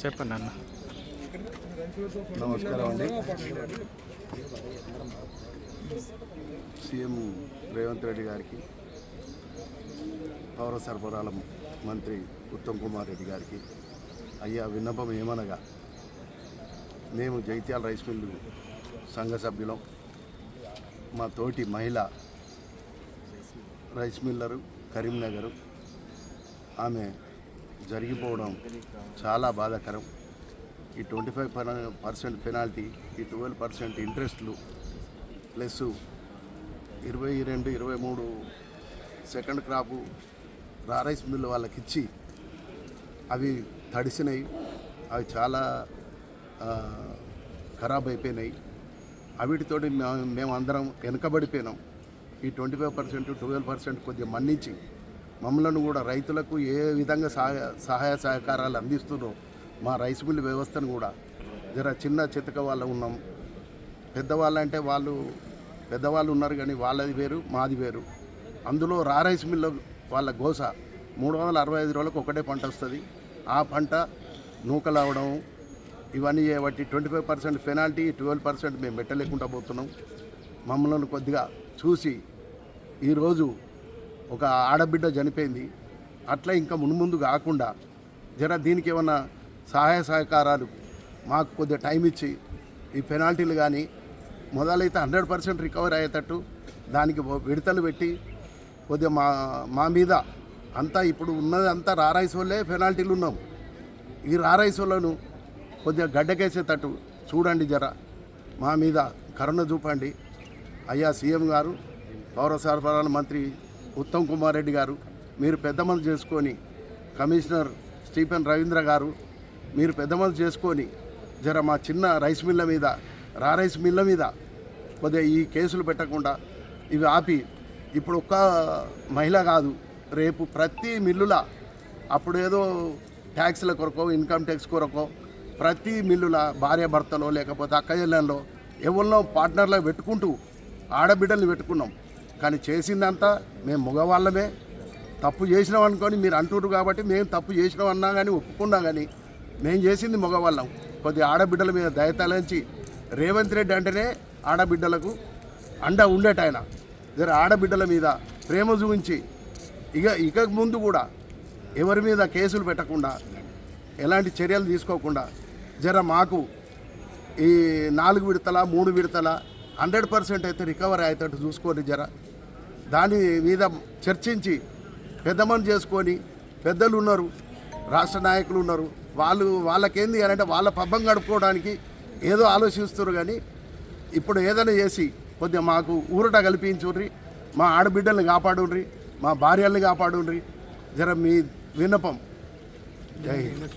చెప్పండి అన్న. నమస్కారం అండి. సీఎం రేవంత్ రెడ్డి గారికి, పౌర సరఫరాల మంత్రి ఉత్తమ్ కుమార్ రెడ్డి గారికి అయ్యా విన్నపం ఏమనగా, మేము జైత్యాల రైస్ మిల్లు సంఘ సభ్యులం. మా తోటి మహిళ రైస్ మిల్లరు కరీంనగర్, ఆమె జరిగిపోవడం చాలా బాధాకరం. ఈ 25% పెనాల్టీ, ఈ 12% ఇంట్రెస్ట్లు plus 22-23 second crop rice mill వాళ్ళకి ఇచ్చి అవి తడిసినాయి, అవి చాలా ఖరాబ్ అయిపోయినాయి. అవిటితోటి మేము అందరం వెనుకబడిపోయినాం. ఈ 25%, 12% కొద్దిగా మన్నించి మమ్మల్ని కూడా రైతులకు ఏ విధంగా సహాయ సహకారాలు అందిస్తున్నారో మా రైస్ మిల్ వ్యవస్థను కూడా జర చిన్న చితక వాళ్ళు ఉన్నాం. పెద్దవాళ్ళంటే వాళ్ళు పెద్దవాళ్ళు ఉన్నారు, కానీ వాళ్ళది వేరు మాది వేరు. అందులో రైస్ మిల్లు వాళ్ళ గోస 365 రోజులకు ఒకటే పంట వస్తుంది. ఆ పంట నూకలు అవడం ఇవన్నీ చేయబట్టి 25% పెనాల్టీ, 12% మేము పెట్టలేకుండా పోతున్నాం. మమ్మల్ని కొద్దిగా చూసి ఈరోజు ఒక ఆడబిడ్డ చనిపోయింది, అట్లా ఇంకా మున్ముందు కాకుండా జర దీనికి ఏమన్నా సహాయ సహకారాలు మాకు కొద్దిగా టైం ఇచ్చి ఈ పెనాల్టీలు కానీ మొదలైతే 100% రికవర్ అయ్యేటట్టు దానికి విడతలు పెట్టి కొద్దిగా మా మీద అంతా ఇప్పుడు ఉన్నది అంతా రారైస్ వాళ్ళే పెనాల్టీలు ఉన్నాం. ఈ రారైస్ వాళ్ళను కొద్దిగా గడ్డకేసేటట్టు చూడండి, జర మా మీద కరుణ చూపండి. అయ్యా సీఎం గారు, పౌర సరఫరాల మంత్రి ఉత్తమ్ కుమార్ రెడ్డి గారు, మీరు పెద్ద మనసు చేసుకొని, కమిషనర్ స్టీఫెన్ రవీంద్ర గారు, మీరు పెద్ద మనసు చేసుకొని జర మా చిన్న రైస్ మిల్ల మీద, రైస్ మిల్ల మీద కొద్దిగా ఈ కేసులు పెట్టకుండా ఇవి ఆపి, ఇప్పుడు ఒక్క మహిళ కాదు, రేపు ప్రతి మిల్లుల అప్పుడు ఏదో ట్యాక్స్ల కొరకో ఇన్కమ్ ట్యాక్స్ కొరకో ప్రతి మిల్లుల భార్య భర్తలో లేకపోతే అక్కజల్లలో ఎవరినో పార్ట్నర్లో పెట్టుకుంటూ ఆడబిడ్డల్ని పెట్టుకున్నాం. కానీ చేసిందంతా మేము మగవాళ్ళమే. తప్పు చేసినాం అనుకొని మీరు అంటున్నారు కాబట్టి మేము తప్పు చేసినాం అన్నా కానీ ఒప్పుకున్నా, కానీ మేము చేసింది మగవాళ్ళం. కొద్దిగా ఆడబిడ్డల మీద దయతలంచి, రేవంత్ రెడ్డి అంటేనే ఆడబిడ్డలకు అండ ఉండేటాయన, జర ఆడబిడ్డల మీద ప్రేమ చూపించి ఇక ముందు కూడా ఎవరి మీద కేసులు పెట్టకుండా, ఎలాంటి చర్యలు తీసుకోకుండా జర మాకు ఈ 4 విడతల 3 విడతల 100% అయితే రికవర్ అయ్యేటట్టు చూసుకోండి. జర దాని మీద చర్చించి పెద్ద మనసు చేసుకొని, పెద్దలు ఉన్నారు, రాష్ట్ర నాయకులు ఉన్నారు, వాళ్ళకేంది అని అంటే వాళ్ళ పబ్బం గడుపుకోవడానికి ఏదో ఆలోచిస్తారు. కానీ ఇప్పుడు ఏదైనా చేసి కొద్దిగా మాకు ఊరట కల్పించుర్రి, మా ఆడబిడ్డల్ని కాపాడుండ్రి, మా భార్యల్ని కాపాడుండ్రి. జర మీ విన్నపం. జై హింద్.